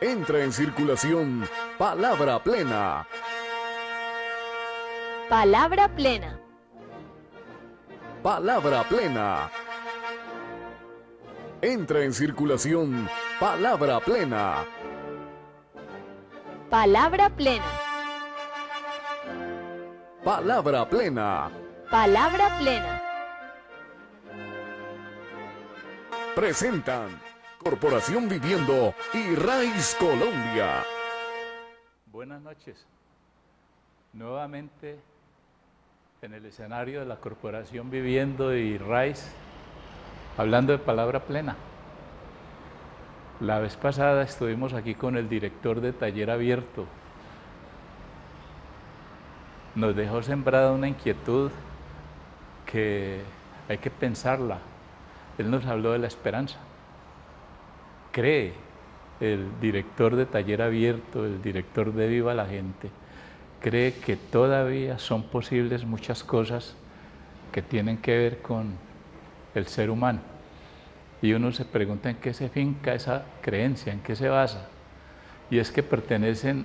Entra en circulación Palabra Plena. Palabra plena. Palabra Plena. Entra en circulación Palabra Plena. Palabra plena. Palabra Plena. Palabra plena. Presentan Corporación Viviendo y RAIS Colombia. Buenas noches. Nuevamente en el escenario de la Corporación Viviendo y RAIS, hablando de Palabra Plena. La vez pasada estuvimos aquí con el director de Taller Abierto. Nos dejó sembrada una inquietud que hay que pensarla. Él nos habló de la esperanza. Cree el director de Taller Abierto, el director de Viva la Gente, cree que todavía son posibles muchas cosas que tienen que ver con el ser humano. Y uno se pregunta en qué se finca esa creencia, en qué se basa. Y es que pertenecen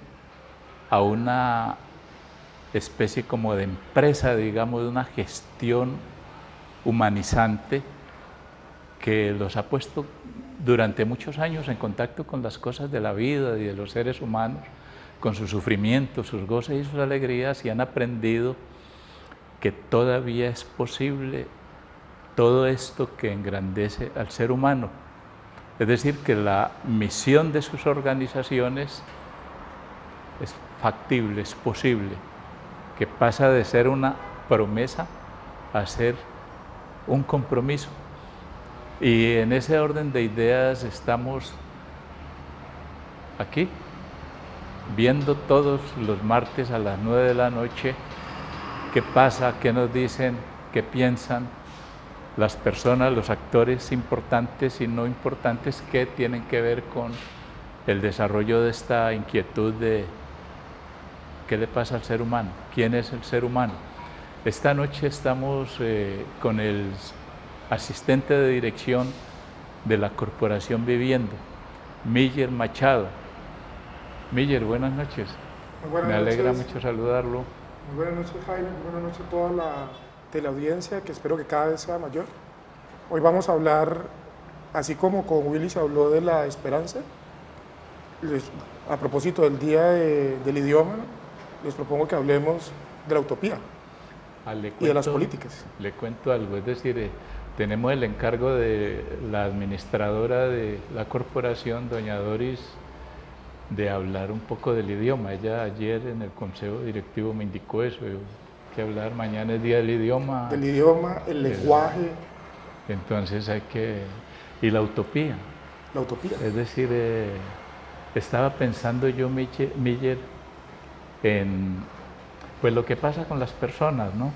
a una especie como de empresa, digamos, de una gestión humanizante que los ha puesto durante muchos años en contacto con las cosas de la vida y de los seres humanos, con sus sufrimientos, sus goces y sus alegrías, y han aprendido que todavía es posible todo esto que engrandece al ser humano. Es decir, que la misión de sus organizaciones es factible, es posible, que pasa de ser una promesa a ser un compromiso. Y en ese orden de ideas estamos aquí, viendo todos los martes a las 9 de la noche qué pasa, qué nos dicen, qué piensan las personas, los actores importantes y no importantes que tienen que ver con el desarrollo de esta inquietud de qué le pasa al ser humano, quién es el ser humano. Esta noche estamos con el asistente de dirección de la Corporación Viviendo, Miller Machado. Miller, buenas noches. Muy buenas Me alegra noches. mucho saludarlo. Muy buenas noches, Jaime. Muy buenas noches a toda la teleaudiencia, que espero que cada vez sea mayor. Hoy vamos a hablar, así como con Willy se habló de la esperanza, a propósito del Día del Idioma, les propongo que hablemos de la utopía y de las políticas. Le cuento algo, es decir, tenemos el encargo de la administradora de la corporación, doña Doris, de hablar un poco del idioma. Ella ayer en el consejo directivo me indicó eso, que hablar, mañana es Día del Idioma. Del idioma, el lenguaje. Entonces hay que... Y la utopía. La utopía. Es decir, estaba pensando yo, Miller, en pues lo que pasa con las personas, ¿no?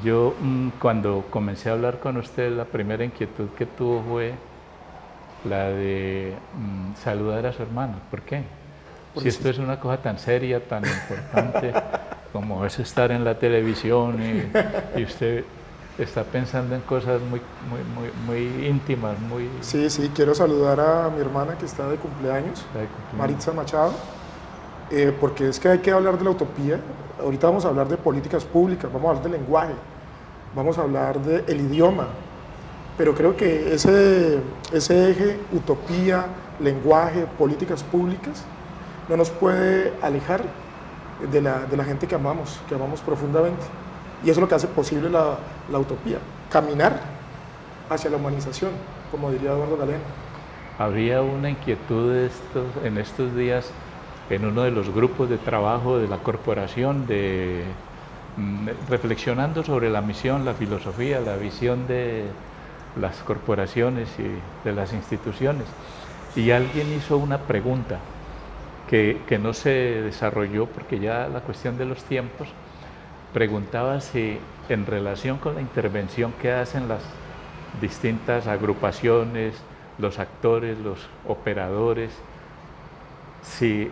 Yo cuando comencé a hablar con usted, la primera inquietud que tuvo fue la de saludar a su hermano. ¿Por qué? Si esto es una cosa tan seria, tan importante como es estar en la televisión y usted está pensando en cosas muy íntimas, muy... Sí, quiero saludar a mi hermana que está de cumpleaños, Maritza Machado, porque es que hay que hablar de la utopía. Ahorita vamos a hablar de políticas públicas, vamos a hablar de lenguaje, vamos a hablar del idioma, pero creo que ese eje, utopía, lenguaje, políticas públicas, no nos puede alejar de la gente que amamos profundamente. Y eso es lo que hace posible la utopía, caminar hacia la humanización, como diría Eduardo Galeano. Habría una inquietud en estos días en uno de los grupos de trabajo de la corporación, reflexionando sobre la misión, la filosofía, la visión de las corporaciones y de las instituciones. Y alguien hizo una pregunta que no se desarrolló porque ya la cuestión de los tiempos, preguntaba si en relación con la intervención que hacen las distintas agrupaciones, los actores, los operadores, si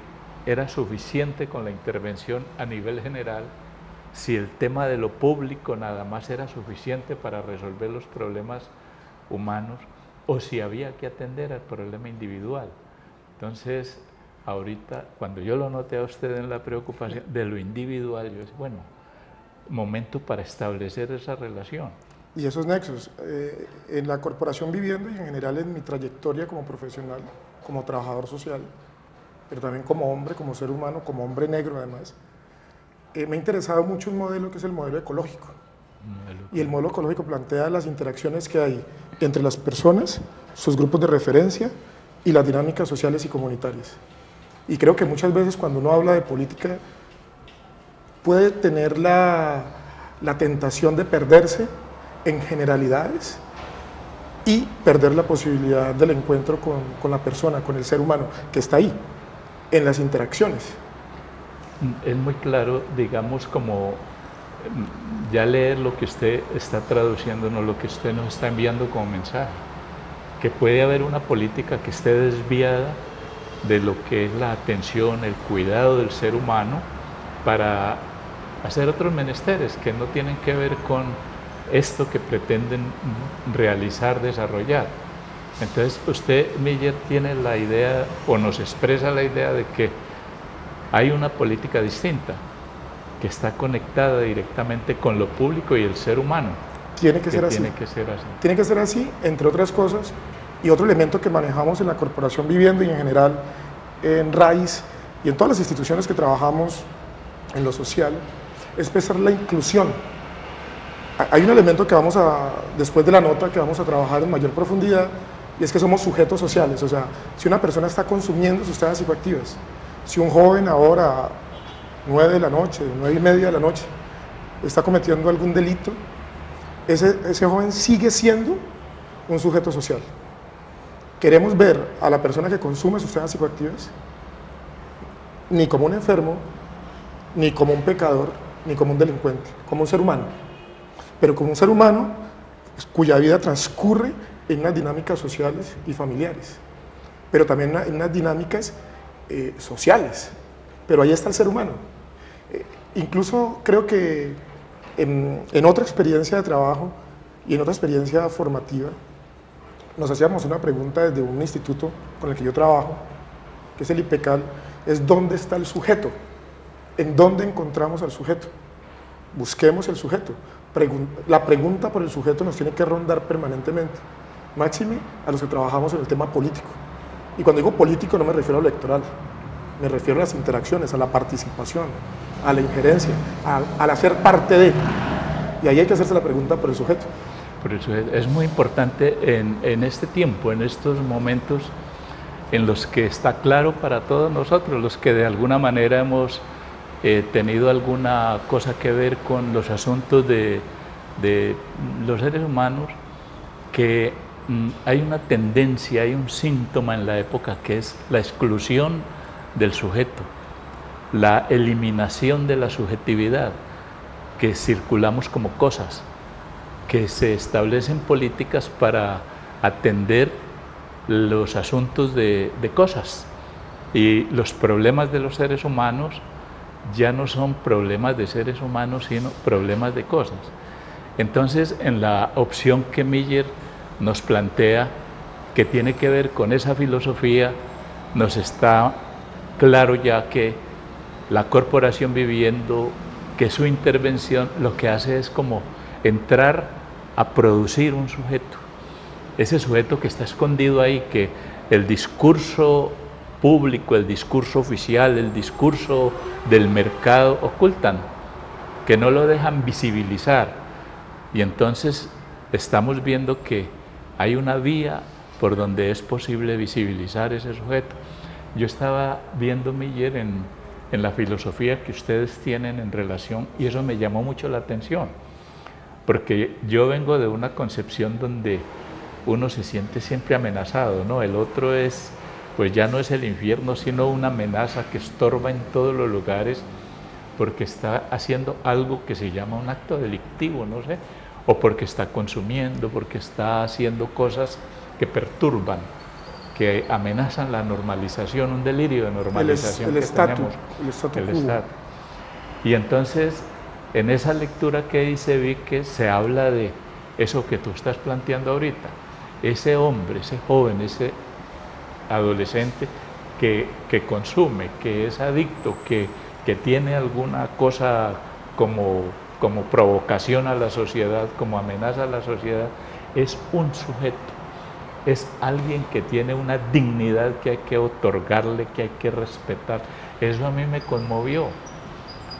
era suficiente con la intervención a nivel general, si el tema de lo público nada más era suficiente para resolver los problemas humanos o si había que atender al problema individual. Entonces, ahorita, cuando yo lo noté a usted en la preocupación de lo individual, yo decía, bueno, momento para establecer esa relación. Y esos nexos, en la Corporación Viviendo y en general en mi trayectoria como profesional, como trabajador social, pero también como hombre, como ser humano, como hombre negro además, me ha interesado mucho un modelo que es el modelo ecológico. Y el modelo ecológico plantea las interacciones que hay entre las personas, sus grupos de referencia y las dinámicas sociales y comunitarias. Y creo que muchas veces cuando uno habla de política puede tener la tentación de perderse en generalidades y perder la posibilidad del encuentro con la persona, con el ser humano que está ahí, en las interacciones. Es muy claro, digamos, como ya leer lo que usted está traduciéndonos, lo que usted nos está enviando como mensaje, que puede haber una política que esté desviada de lo que es la atención, el cuidado del ser humano para hacer otros menesteres que no tienen que ver con esto que pretenden realizar, desarrollar. Entonces usted, Miller, tiene la idea o nos expresa la idea de que hay una política distinta que está conectada directamente con lo público y el ser humano. Tiene que ser así. Tiene que ser así. Tiene que ser así, entre otras cosas, y otro elemento que manejamos en la Corporación Viviendo y en general en RAIS y en todas las instituciones que trabajamos en lo social, es pensar la inclusión. Hay un elemento que después de la nota, que vamos a trabajar en mayor profundidad, y es que somos sujetos sociales. O sea, si una persona está consumiendo sustancias psicoactivas, si un joven ahora, 9 de la noche, 9:30 de la noche, está cometiendo algún delito, ese joven sigue siendo un sujeto social. Queremos ver a la persona que consume sustancias psicoactivas ni como un enfermo, ni como un pecador, ni como un delincuente, como un ser humano, pero como un ser humano cuya vida transcurre en unas dinámicas sociales y familiares, pero también en unas dinámicas sociales, pero ahí está el ser humano. Incluso creo que en otra experiencia de trabajo y en otra experiencia formativa, nos hacíamos una pregunta desde un instituto con el que yo trabajo, que es el IPECAL, es ¿dónde está el sujeto? ¿En dónde encontramos al sujeto? Busquemos el sujeto. La pregunta por el sujeto nos tiene que rondar permanentemente, máxime a los que trabajamos en el tema político. Y cuando digo político no me refiero a lo electoral, me refiero a las interacciones, a la participación, a la injerencia, al hacer parte de. Y ahí hay que hacerse la pregunta por el sujeto. Por el sujeto. Es muy importante en este tiempo, en estos momentos en los que está claro para todos nosotros, los que de alguna manera hemos tenido alguna cosa que ver con los asuntos de los seres humanos, que hay una tendencia, hay un síntoma en la época que es la exclusión del sujeto, la eliminación de la subjetividad, que circulamos como cosas, que se establecen políticas para atender los asuntos de cosas, y los problemas de los seres humanos ya no son problemas de seres humanos, sino problemas de cosas. Entonces, en la opción que Miller nos plantea, que tiene que ver con esa filosofía, nos está claro ya que la Corporación Viviendo, que su intervención lo que hace es como entrar a producir un sujeto, ese sujeto que está escondido ahí, que el discurso público, el discurso oficial, el discurso del mercado ocultan, que no lo dejan visibilizar. Y entonces estamos viendo que hay una vía por donde es posible visibilizar ese sujeto. Yo estaba viendo, Miller, en la filosofía que ustedes tienen en relación, y eso me llamó mucho la atención, porque yo vengo de una concepción donde uno se siente siempre amenazado, ¿no? El otro es, pues ya no es el infierno, sino una amenaza que estorba en todos los lugares porque está haciendo algo que se llama un acto delictivo, no sé, o porque está consumiendo, porque está haciendo cosas que perturban, que amenazan la normalización, un delirio de normalización el que estatus, tenemos. el statu El quo. estatus. Y entonces, en esa lectura que dice Víquez, se habla de eso que tú estás planteando ahorita, ese hombre, ese joven, ese adolescente que consume, que es adicto, que tiene alguna cosa como provocación a la sociedad, como amenaza a la sociedad, es un sujeto, es alguien que tiene una dignidad que hay que otorgarle, que hay que respetar. Eso a mí me conmovió,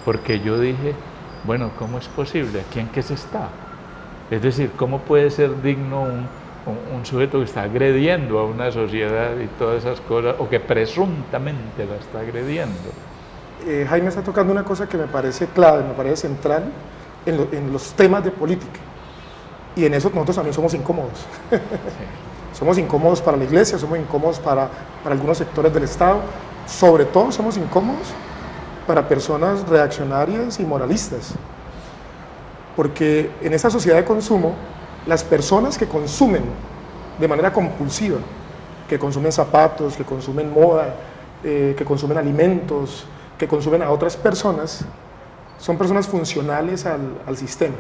porque yo dije, bueno, ¿cómo es posible? ¿Aquí en qué se está? Es decir, ¿cómo puede ser digno un sujeto que está agrediendo a una sociedad y todas esas cosas, o que presuntamente la está agrediendo? Jaime está tocando una cosa que me parece clave, me parece central en los temas de política. Y en eso nosotros también somos incómodos. Sí. Somos incómodos para la iglesia, somos incómodos para algunos sectores del Estado, sobre todo somos incómodos para personas reaccionarias y moralistas. Porque en esa sociedad de consumo, las personas que consumen de manera compulsiva, que consumen zapatos, que consumen moda, que consumen alimentos, que consumen a otras personas, son personas funcionales al sistema.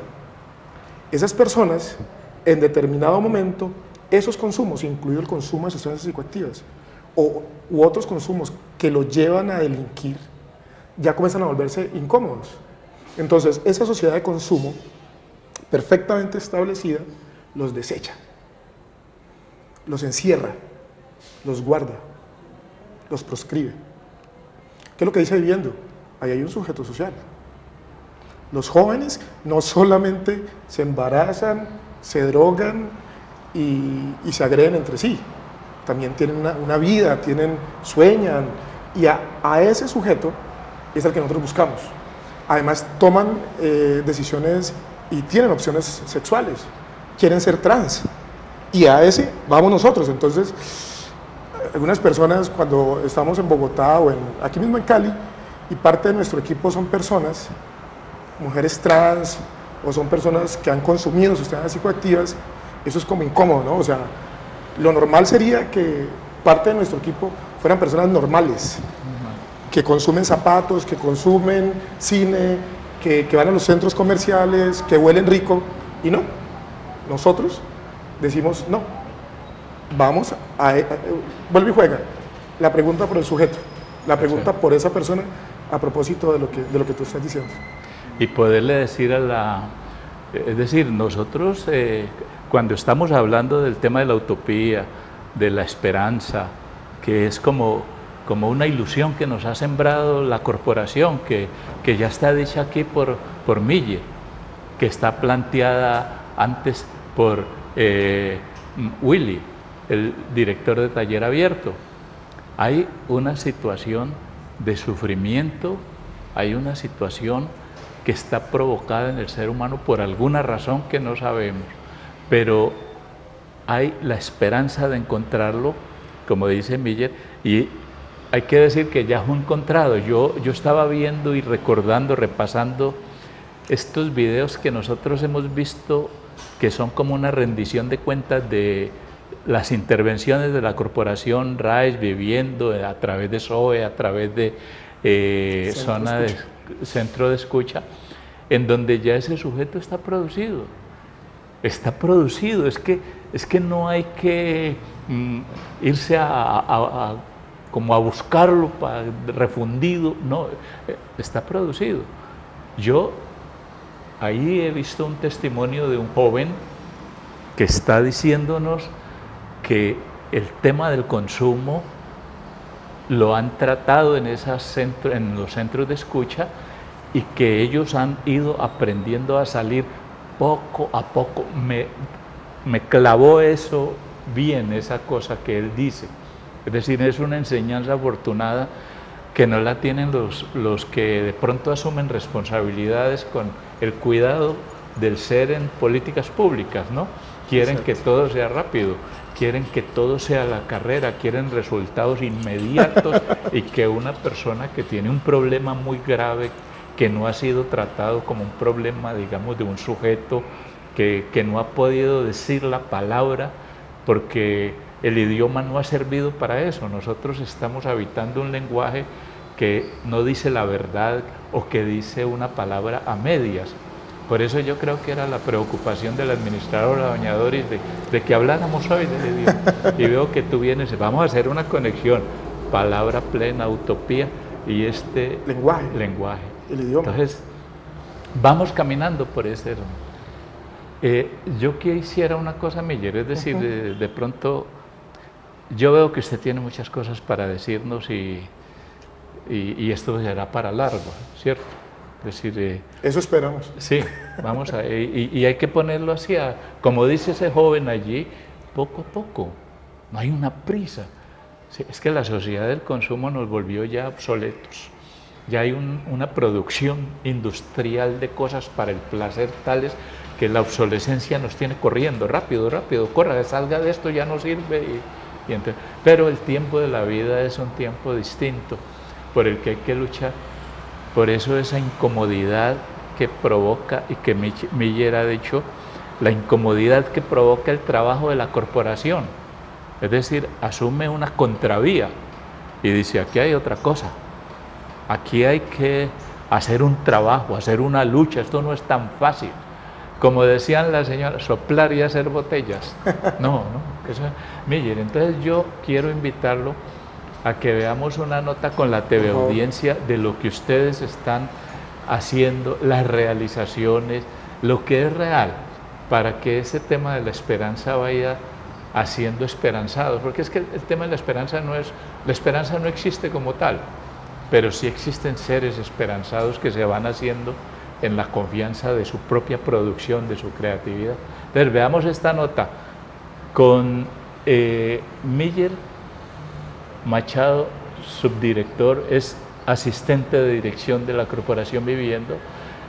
Esas personas, en determinado momento, esos consumos, incluido el consumo de sustancias psicoactivas, u otros consumos que los llevan a delinquir, ya comienzan a volverse incómodos. Entonces, esa sociedad de consumo, perfectamente establecida, los desecha, los encierra, los guarda, los proscribe. ¿Qué es lo que dice Viviendo? Ahí hay un sujeto social. Los jóvenes no solamente se embarazan, se drogan y se agreden entre sí, también tienen una vida, sueñan, y a ese sujeto es el que nosotros buscamos. Además toman decisiones y tienen opciones sexuales, quieren ser trans, y a ese vamos nosotros. Entonces, algunas personas, cuando estamos en Bogotá o aquí mismo en Cali, y parte de nuestro equipo son personas, mujeres trans, o son personas que han consumido sustancias psicoactivas, eso es como incómodo, ¿no? O sea, lo normal sería que parte de nuestro equipo fueran personas normales, que consumen zapatos, que consumen cine, que van a los centros comerciales, que huelen rico, y no. Nosotros decimos no. Vamos vuelve y juega. La pregunta por el sujeto, la pregunta por esa persona a propósito de lo que tú estás diciendo. Y poderle decir es decir, nosotros cuando estamos hablando del tema de la utopía, de la esperanza, que es como una ilusión que nos ha sembrado la corporación, que ya está dicha aquí por Mille, que está planteada antes por Willy, el director de Taller Abierto. Hay una situación de sufrimiento, hay una situación que está provocada en el ser humano por alguna razón que no sabemos, pero hay la esperanza de encontrarlo, como dice Miller, y hay que decir que ya fue encontrado. Yo estaba viendo y recordando, repasando estos videos que nosotros hemos visto, que son como una rendición de cuentas de las intervenciones de la corporación RAES Viviendo a través de SOE, a través de centro de escucha, en donde ya ese sujeto está producido. Está producido, es que no hay que irse como a buscarlo refundido, no, está producido. Yo ahí he visto un testimonio de un joven que está diciéndonos que el tema del consumo lo han tratado en los centros de escucha y que ellos han ido aprendiendo a salir poco a poco. Me clavó eso bien, esa cosa que él dice. Es decir, es una enseñanza afortunada que no la tienen los que de pronto asumen responsabilidades con el cuidado del ser en políticas públicas, ¿no? Quieren que todo sea rápido, quieren que todo sea la carrera, quieren resultados inmediatos y que una persona que tiene un problema muy grave, que no ha sido tratado como un problema, digamos, de un sujeto que no ha podido decir la palabra porque el idioma no ha servido para eso. Nosotros estamos habitando un lenguaje que no dice la verdad o que dice una palabra a medias. Por eso yo creo que era la preocupación del administrador, doña Doris, de que habláramos hoy del idioma. Y veo que tú vienes, vamos a hacer una conexión. palabra plena, utopía y este lenguaje. El idioma. Entonces, vamos caminando por ese rumbo. Yo quisiera una cosa, Miller, es decir, de pronto yo veo que usted tiene muchas cosas para decirnos y esto será para largo, ¿cierto? Es decir, eso esperamos. Sí, vamos a y hay que ponerlo así, como dice ese joven allí, poco a poco, no hay una prisa. Sí, es que la sociedad del consumo nos volvió ya obsoletos. Ya hay una producción industrial de cosas para el placer tales que la obsolescencia nos tiene corriendo, rápido, rápido, corra, salga de esto, ya no sirve. Pero el tiempo de la vida es un tiempo distinto por el que hay que luchar. Por eso esa incomodidad que provoca, y que Miller ha dicho, la incomodidad que provoca el trabajo de la corporación. Es decir, asume una contravía y dice, aquí hay otra cosa. Aquí hay que hacer un trabajo, hacer una lucha, esto no es tan fácil. Como decían las señoras, soplar y hacer botellas. No, eso es Miller. Entonces yo quiero invitarlo a que veamos una nota con la TV audiencia de lo que ustedes están haciendo, las realizaciones, lo que es real, para que ese tema de la esperanza vaya haciendo esperanzados, porque es que el tema de la esperanza no existe como tal, pero sí existen seres esperanzados que se van haciendo en la confianza de su propia producción, de su creatividad. Entonces veamos esta nota con Miller Machado, subdirector, es asistente de dirección de la Corporación Viviendo.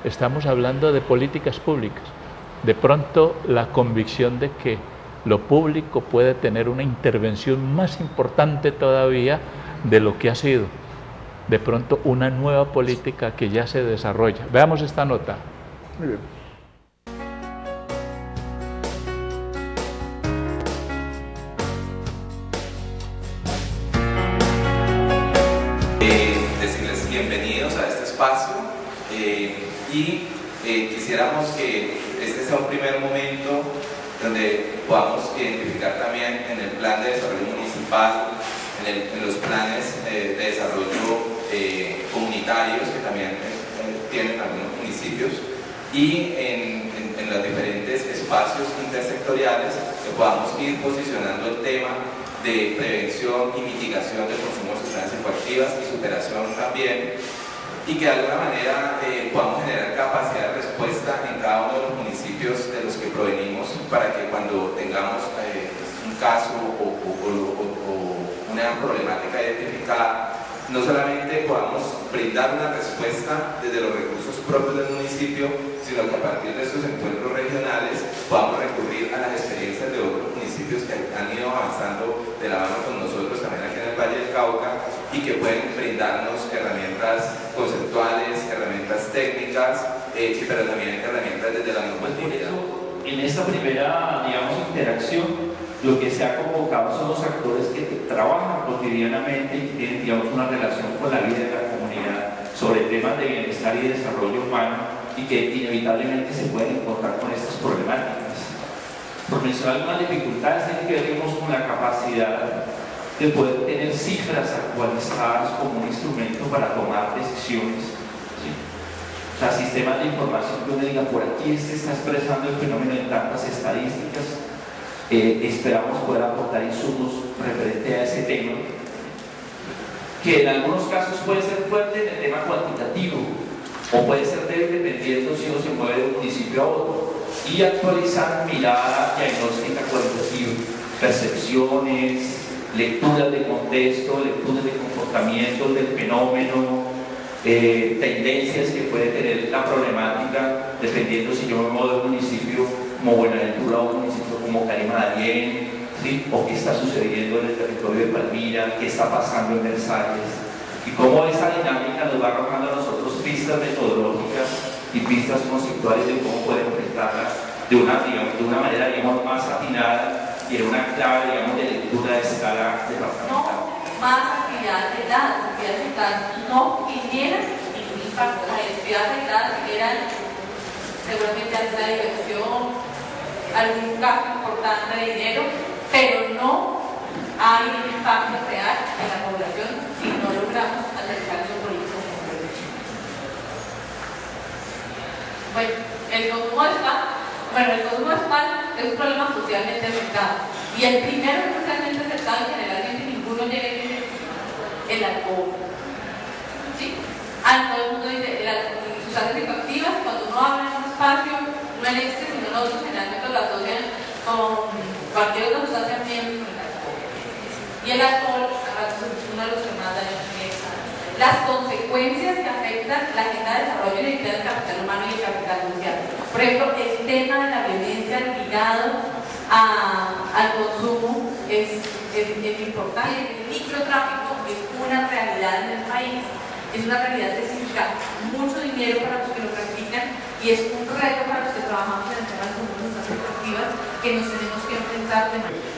Estamos hablando de políticas públicas. De pronto la convicción de que lo público puede tener una intervención más importante todavía de lo que ha sido. De pronto una nueva política que ya se desarrolla. Veamos esta nota. Muy bien. Decirles bienvenidos a este espacio y quisiéramos que este sea un primer momento donde podamos identificar también en el plan de desarrollo municipal, en los planes de desarrollo comunitarios que también tienen algunos municipios y en los diferentes espacios intersectoriales que podamos ir posicionando el tema de prevención y mitigación del consumo de sustancias psicoactivas y superación también, y que de alguna manera podamos generar capacidad de respuesta en cada uno de los municipios de los que provenimos para que cuando tengamos un caso o una problemática identificada, no solamente podamos brindar una respuesta desde los recursos propios del municipio, sino que a partir de estos encuentros regionales podamos recurrir a las experiencias de otros municipios que han ido avanzando de la mano con nosotros también aquí en el Valle del Cauca y que pueden brindarnos herramientas conceptuales, herramientas técnicas, pero también herramientas desde la normatividad. En esta primera, digamos, interacción, lo que se ha convocado son los actores que trabajan cotidianamente y que tienen, digamos, una relación con la vida de la comunidad sobre temas de bienestar y desarrollo humano y que inevitablemente se pueden encontrar con estas problemáticas. Por mencionar algunas dificultades, tiene que ver, digamos, con la capacidad de poder tener cifras actualizadas como un instrumento para tomar decisiones. ¿Sí? O sea, sistemas de información que uno diga, por aquí se está expresando el fenómeno en tantas estadísticas. Esperamos poder aportar insumos referente a ese tema, que en algunos casos puede ser fuerte en el tema cuantitativo o puede ser débil dependiendo si uno se mueve de un municipio a otro, y actualizar mirada diagnóstica cualitativa, percepciones, lecturas de contexto, lecturas de comportamiento del fenómeno, tendencias que puede tener la problemática dependiendo si yo me muevo de un municipio como Buenaventura o un municipio como Carima-Darién, ¿sí? O qué está sucediendo en el territorio de Palmira, qué está pasando en Versalles, y cómo esa dinámica nos va arrojando a nosotros pistas metodológicas y pistas conceptuales de cómo poder enfrentarla de una manera, digamos, más atinada y en una clave, digamos, de lectura de escala departamental. No, más actividades aisladas no generan ningún impacto. Las actividades aisladas generan seguramente alguna diversión, algún gasto importante de dinero, pero no hay un impacto real en la población Bueno, el consumo sexual es un problema socialmente aceptado. Y el primero que es socialmente aceptado y generalmente ninguno llega y dice el alcohol. ¿Sí? Todo el mundo dice sustancias psicoactivas. Cuando uno habla en un espacio, no el éxtasis, sino nosotros generalmente lo asocian con cualquier otra sustancia menos con el alcohol. Y el alcohol es uno de los que más daño tiene. Las consecuencias que afectan la agenda de desarrollo y la identidad del capital humano y el capital social. Por ejemplo, el tema de la violencia ligado al consumo es importante. El microtráfico es una realidad en el país, es una realidad que significa mucho dinero para los que lo practican y es un reto para los que trabajamos en el tema de las sustancias activas que nos tenemos que enfrentar de manera.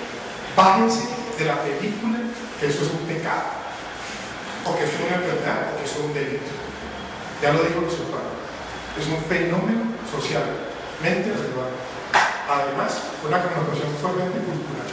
Bájense de la película que eso es un pecado, o que es una enfermedad, o que es un delito. Ya lo dijo Lucio Pablo. Es un fenómeno socialmente observable. Además, una connotación fuertemente cultural.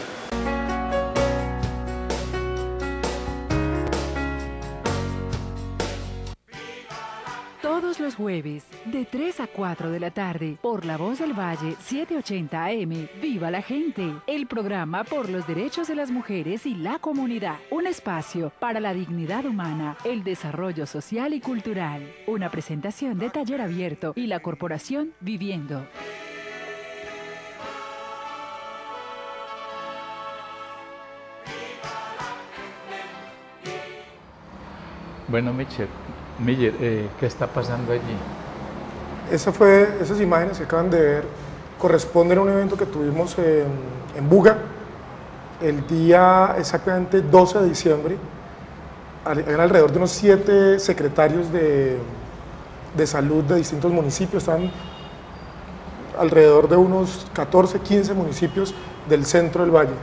Todos los jueves, de 3 a 4 de la tarde, por La Voz del Valle, 780 AM, Viva la Gente, el programa por los derechos de las mujeres y la comunidad. Un espacio para la dignidad humana, el desarrollo social y cultural. Una presentación de Taller Abierto y la Corporación Viviendo. Bueno, Miller, ¿qué está pasando allí? Esas imágenes que acaban de ver corresponden a un evento que tuvimos en Buga el día exactamente 12 de diciembre. Eran alrededor de unos 7 secretarios de salud de distintos municipios, están alrededor de unos 14, 15 municipios del centro del valle.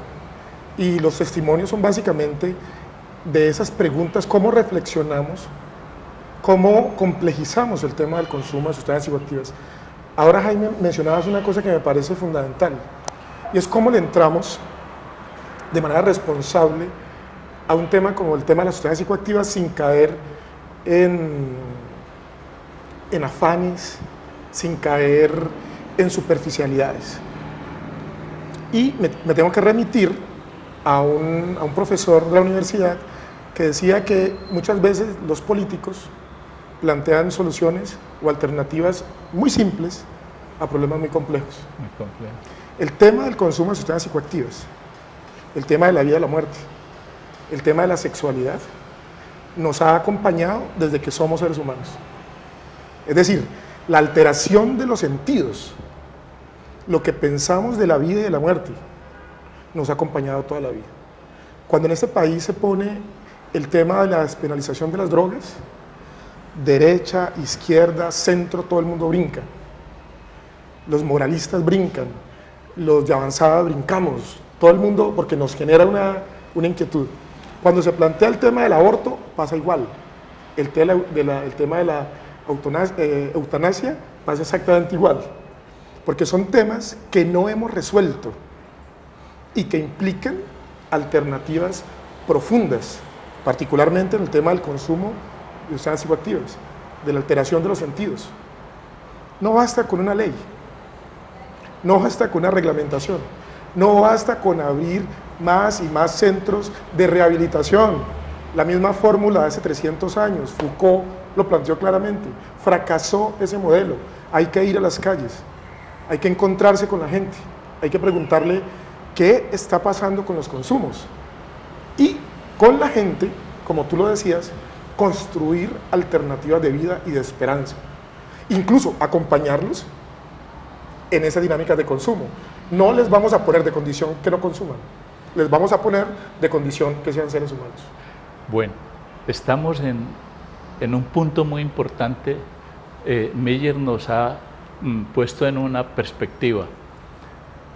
Y los testimonios son básicamente de esas preguntas, cómo reflexionamos, cómo complejizamos el tema del consumo de sustancias psicoactivas. Ahora, Jaime, mencionabas una cosa que me parece fundamental, y es cómo le entramos de manera responsable a un tema como el tema de las sustancias psicoactivas sin caer en afanes, sin caer en superficialidades. Y me tengo que remitir a un profesor de la universidad que decía que muchas veces los políticos plantean soluciones o alternativas muy simples a problemas muy complejos. Muy complejo. El tema del consumo de sustancias psicoactivas, el tema de la vida y la muerte, el tema de la sexualidad, nos ha acompañado desde que somos seres humanos. Es decir, la alteración de los sentidos, lo que pensamos de la vida y de la muerte, nos ha acompañado toda la vida. Cuando en este país se pone el tema de la despenalización de las drogas, derecha, izquierda, centro, todo el mundo brinca. Los moralistas brincan, los de avanzada brincamos, todo el mundo, porque nos genera una inquietud. Cuando se plantea el tema del aborto, pasa igual. El tema de la eutanasia pasa exactamente igual, porque son temas que no hemos resuelto y que implican alternativas profundas, particularmente en el tema del consumo de sustancias psicoactivas, de la alteración de los sentidos. No basta con una ley, no basta con una reglamentación, no basta con abrir más y más centros de rehabilitación. La misma fórmula de hace 300 años, Foucault lo planteó claramente, fracasó ese modelo. Hay que ir a las calles, hay que encontrarse con la gente, hay que preguntarle qué está pasando con los consumos y con la gente, como tú lo decías, construir alternativas de vida y de esperanza, incluso acompañarlos en esa dinámica de consumo. No les vamos a poner de condición que no consuman, les vamos a poner de condición que sean seres humanos. Bueno, estamos en un punto muy importante. Miller nos ha puesto en una perspectiva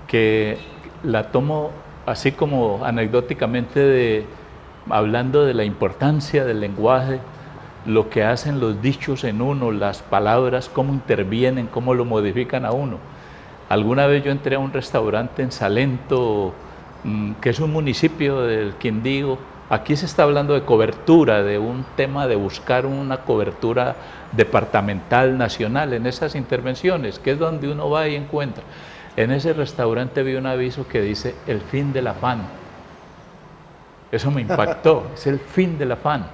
que la tomo así como anecdóticamente, hablando de la importancia del lenguaje, lo que hacen los dichos en uno, las palabras, cómo intervienen, cómo lo modifican a uno. Alguna vez yo entré a un restaurante en Salento, que es un municipio del Quindío. Aquí se está hablando de cobertura, de un tema de buscar una cobertura departamental, nacional, en esas intervenciones, que es donde uno va y encuentra. En ese restaurante vi un aviso que dice el fin del afán. Eso me impactó, es el fin del afán.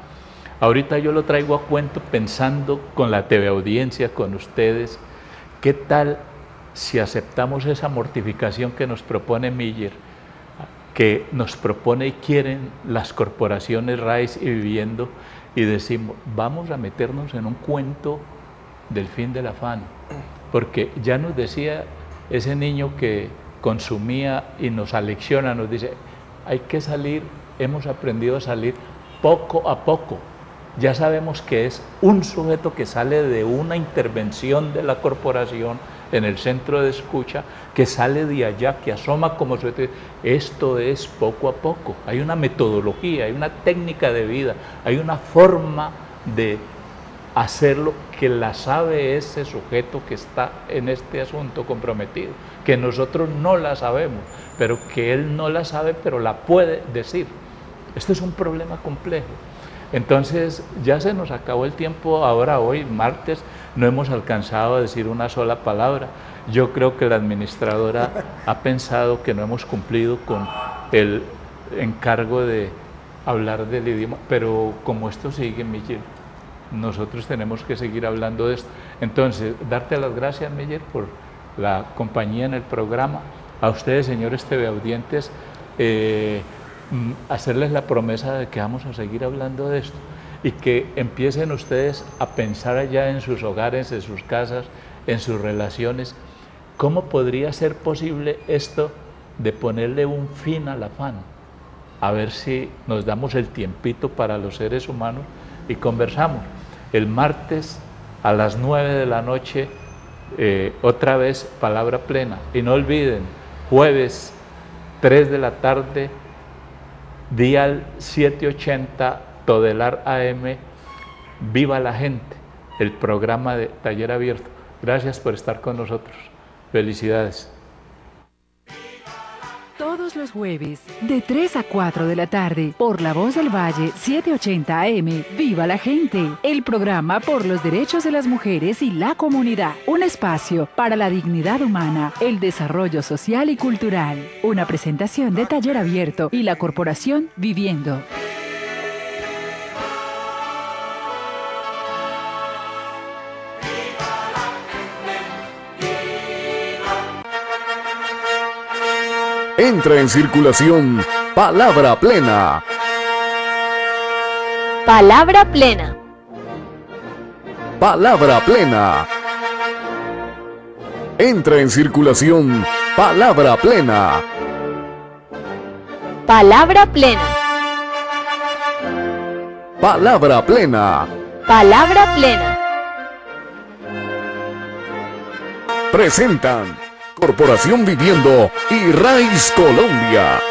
Ahorita yo lo traigo a cuento pensando con la TV audiencia, con ustedes, ¿qué tal si aceptamos esa mortificación que nos propone Miller, que nos propone y quieren las corporaciones RAIS y Viviendo, y decimos, vamos a meternos en un cuento del fin del afán? Porque ya nos decía ese niño que consumía y nos alecciona, nos dice, hay que salir, hemos aprendido a salir poco a poco. Ya sabemos que es un sujeto que sale de una intervención de la corporación en el centro de escucha, que sale de allá, que asoma como sujeto. Esto es poco a poco. Hay una metodología, hay una técnica de vida, hay una forma de hacerlo que la sabe ese sujeto que está en este asunto comprometido, que nosotros no la sabemos, pero que él no la sabe, pero la puede decir. Este es un problema complejo. Entonces ya se nos acabó el tiempo, ahora hoy, martes, no hemos alcanzado a decir una sola palabra. Yo creo que la administradora ha pensado que no hemos cumplido con el encargo de hablar del idioma, pero como esto sigue, Miller, nosotros tenemos que seguir hablando de esto. Entonces, darte las gracias, Miller, por la compañía en el programa. A ustedes, señores teleaudientes, hacerles la promesa de que vamos a seguir hablando de esto y que empiecen ustedes a pensar allá en sus hogares, en sus casas, en sus relaciones, cómo podría ser posible esto de ponerle un fin al afán. A ver si nos damos el tiempito para los seres humanos y conversamos. El martes a las 9 de la noche, otra vez Palabra Plena. Y no olviden, jueves 3 de la tarde, Dial 780, Todelar AM, Viva la Gente, el programa de Taller Abierto. Gracias por estar con nosotros. Felicidades. Todos los jueves, de 3 a 4 de la tarde, por La Voz del Valle, 780 AM, Viva la Gente, el programa por los derechos de las mujeres y la comunidad. Un espacio para la dignidad humana, el desarrollo social y cultural. Una presentación de Taller Abierto y la Corporación Viviendo. Entra en circulación Palabra Plena. Palabra Plena. Palabra Plena. Entra en circulación Palabra Plena. Palabra Plena. Palabra Plena. Palabra Plena. Presentan Corporación Viviendo y RAIS Colombia.